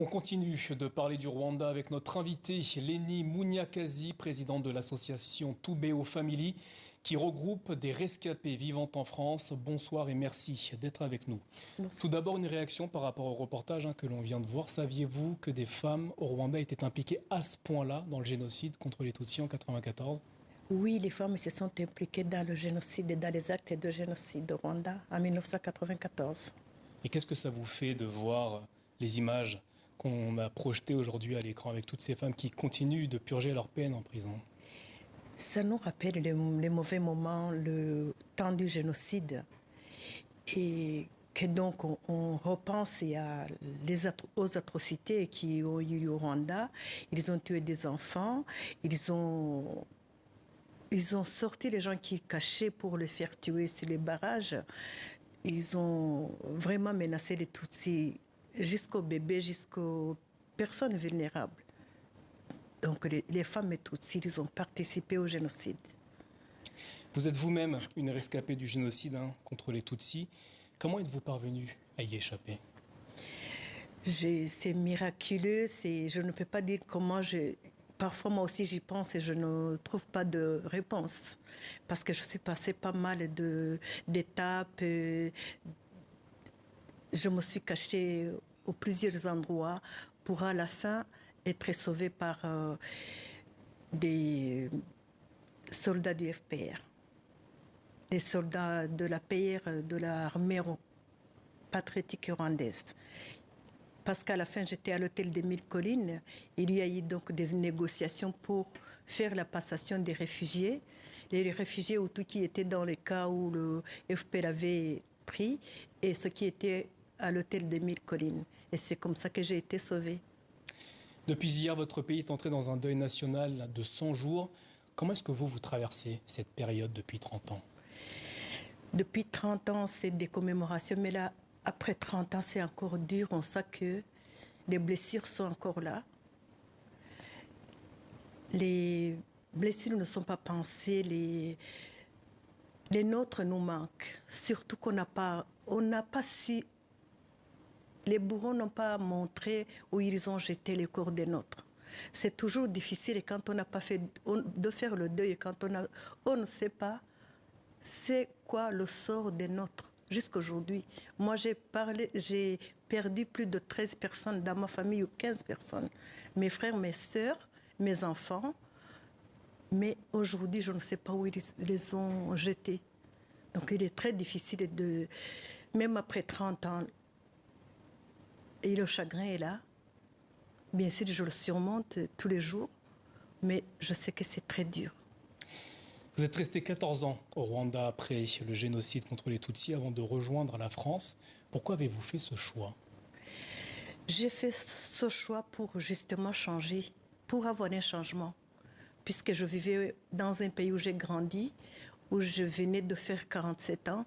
On continue de parler du Rwanda avec notre invité Lenny Munyakazi, président de l'association Tubeo Family, qui regroupe des rescapés vivant en France. Bonsoir et merci d'être avec nous. Bonsoir. Tout d'abord, une réaction par rapport au reportage que l'on vient de voir. Saviez-vous que des femmes au Rwanda étaient impliquées à ce point-là dans le génocide contre les Tutsis en 1994 ? Oui, les femmes se sont impliquées dans le génocide et dans les actes de génocide au Rwanda en 1994. Et qu'est-ce que ça vous fait de voir les images qu'on a projetées aujourd'hui à l'écran avec toutes ces femmes qui continuent de purger leur peine en prison ? Ça nous rappelle les mauvais moments, le temps du génocide. Et que donc on repense aux atrocités qui ont eu lieu au Rwanda. Ils ont tué des enfants, ils ont sorti les gens qui cachaient pour les faire tuer sur les barrages. Ils ont vraiment menacé les Tutsis jusqu'aux bébés, jusqu'aux personnes vulnérables. Donc les femmes et Tutsis, ils ont participé au génocide. Vous êtes vous-même une rescapée du génocide contre les Tutsis. Comment êtes-vous parvenue à y échapper ? C'est miraculeux, je ne peux pas dire comment Parfois, moi aussi, j'y pense et je ne trouve pas de réponse. Parce que je suis passée pas mal d'étapes. Je me suis cachée à plusieurs endroits pour à la fin être sauvée par des soldats du FPR. Des soldats de la PR, de l'armée patriotique rwandaise. Parce qu'à la fin, j'étais à l'hôtel des Mille Collines. Il y a eu donc des négociations pour faire la passation des réfugiés. Les réfugiés Hutus qui étaient dans les cas où le FPR avait pris et ceux qui étaient à l'hôtel des Mille Collines. Et c'est comme ça que j'ai été sauvée. Depuis hier, votre pays est entré dans un deuil national de 100 jours. Comment est-ce que vous traversez cette période depuis 30 ans ? Depuis 30 ans, c'est des commémorations, mais là, après 30 ans, c'est encore dur. On sait que les blessures sont encore là. Les blessures ne sont pas pensées. Les nôtres nous manquent. Surtout qu'on n'a pas su. Les bourreaux n'ont pas montré où ils ont jeté les corps des nôtres. C'est toujours difficile quand on n'a pas fait de faire le deuil, quand on ne sait pas c'est quoi le sort des nôtres. Jusqu'aujourd'hui, moi j'ai perdu plus de 13 personnes dans ma famille ou 15 personnes. Mes frères, mes sœurs, mes enfants. Mais aujourd'hui, je ne sais pas où ils les ont jetés. Donc il est très difficile même après 30 ans, et le chagrin est là. Bien sûr, je le surmonte tous les jours, mais je sais que c'est très dur. Vous êtes resté 14 ans au Rwanda après le génocide contre les Tutsis avant de rejoindre la France. Pourquoi avez-vous fait ce choix ? J'ai fait ce choix pour justement changer, pour avoir un changement. Puisque je vivais dans un pays où j'ai grandi, où je venais de faire 47 ans,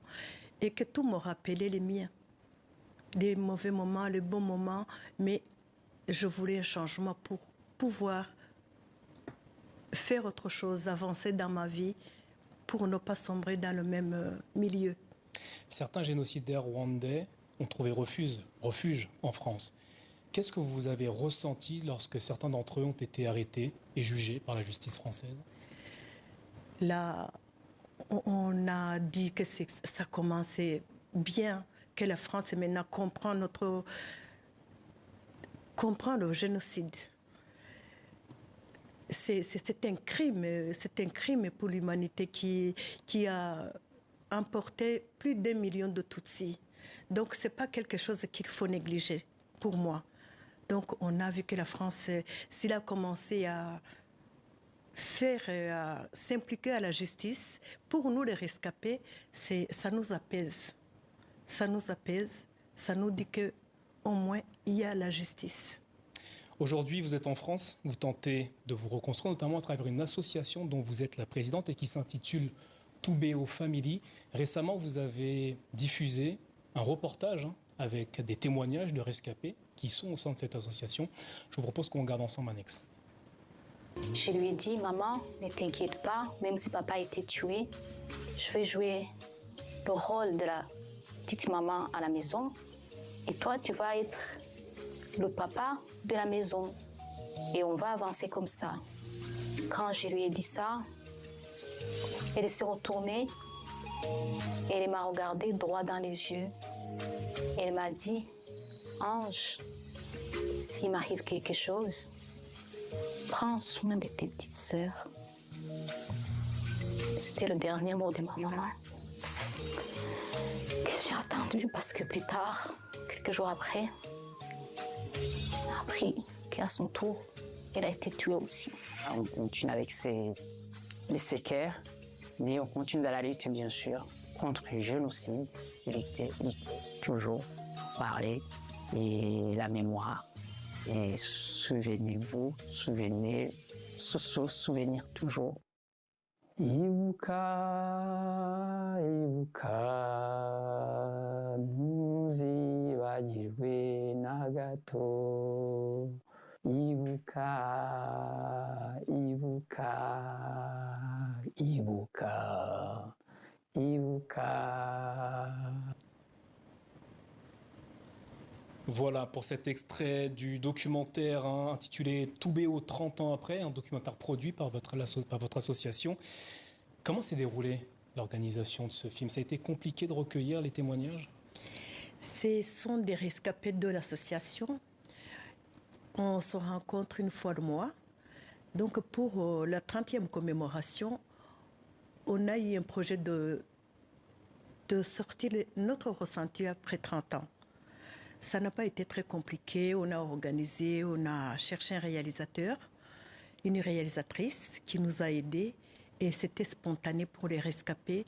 et que tout me rappelait les miens. Les mauvais moments, les bons moments, mais je voulais un changement pour pouvoir faire autre chose, avancer dans ma vie pour ne pas sombrer dans le même milieu. Certains génocidaires rwandais ont trouvé refuge en France. Qu'est-ce que vous avez ressenti lorsque certains d'entre eux ont été arrêtés et jugés par la justice française ? Là, on a dit que ça commençait bien, que la France maintenant comprend le génocide. C'est un crime pour l'humanité qui a emporté plus d'1 million de Tutsis. Donc ce n'est pas quelque chose qu'il faut négliger pour moi. Donc on a vu que la France, s'il a commencé à s'impliquer à la justice, pour nous les rescapés, ça nous apaise. Ça nous apaise, ça nous dit qu'au moins il y a la justice. Aujourd'hui, vous êtes en France, vous tentez de vous reconstruire, notamment à travers une association dont vous êtes la présidente et qui s'intitule Tubeo Family. Récemment, vous avez diffusé un reportage avec des témoignages de rescapés qui sont au sein de cette association. Je vous propose qu'on regarde ensemble un extrait. Je lui ai dit, maman, ne t'inquiète pas, même si papa a été tué, je vais jouer le rôle de la petite maman à la maison. Et toi, tu vas être le papa de la maison. Et on va avancer comme ça. Quand je lui ai dit ça, elle s'est retournée et elle m'a regardé droit dans les yeux. Elle m'a dit, Ange, s'il m'arrive quelque chose, prends soin de tes petites sœurs. C'était le dernier mot de ma maman. Que j'ai attendu parce que plus tard, quelques jours après, j'ai appris qu'à son tour, elle a été tuée aussi. On continue avec les séquelles, mais on continue dans la lutte, bien sûr, contre le génocide. Lutter, toujours parler et la mémoire. Et souvenez-vous, souvenir toujours. Ibuka, ibuka, ntuzibagirwe na gato. Ibuka, ibuka, ibuka, ibuka. Voilà pour cet extrait du documentaire intitulé Toubéo 30 ans après, un documentaire produit par votre association. Comment s'est déroulée l'organisation de ce film? Ça a été compliqué de recueillir les témoignages? Ce sont des rescapés de l'association. On se rencontre une fois le mois. Donc pour la 30e commémoration, on a eu un projet de sortir notre ressenti après 30 ans. Ça n'a pas été très compliqué. On a organisé, on a cherché un réalisateur, une réalisatrice qui nous a aidés. Et c'était spontané pour les rescapés.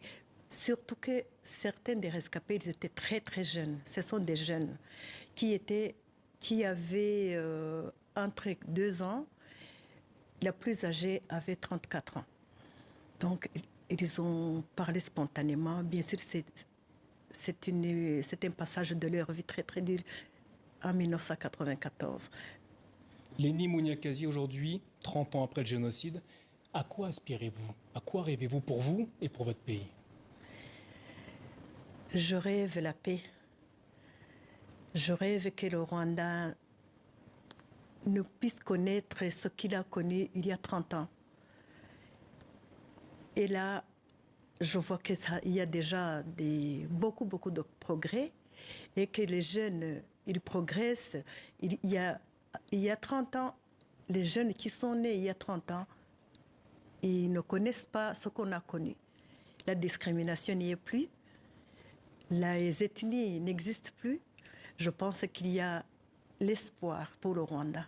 Surtout que certains des rescapés, ils étaient très très jeunes. Ce sont des jeunes qui avaient entre 2 ans. La plus âgée avait 34 ans. Donc ils ont parlé spontanément. Bien sûr, c'est un passage de leur vie très très dur en 1994. Lénie Mouniakazi, aujourd'hui, 30 ans après le génocide, à quoi aspirez-vous? À quoi rêvez-vous pour vous et pour votre pays? Je rêve la paix. Je rêve que le Rwanda ne puisse connaître ce qu'il a connu il y a 30 ans. Et là, je vois qu'il y a déjà beaucoup de progrès et que les jeunes, ils progressent. Il y a 30 ans, les jeunes qui sont nés il y a 30 ans, ils ne connaissent pas ce qu'on a connu. La discrimination n'y est plus. Les ethnies n'existent plus. Je pense qu'il y a l'espoir pour le Rwanda.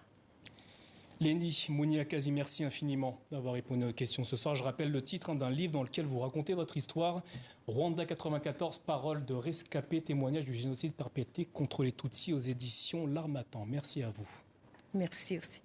Lénie Mouniakazi, merci infiniment d'avoir répondu aux questions ce soir. Je rappelle le titre d'un livre dans lequel vous racontez votre histoire, Rwanda 94, paroles de rescapés, témoignages du génocide perpétré contre les Tutsis aux éditions L'Harmattan. Merci à vous. Merci aussi.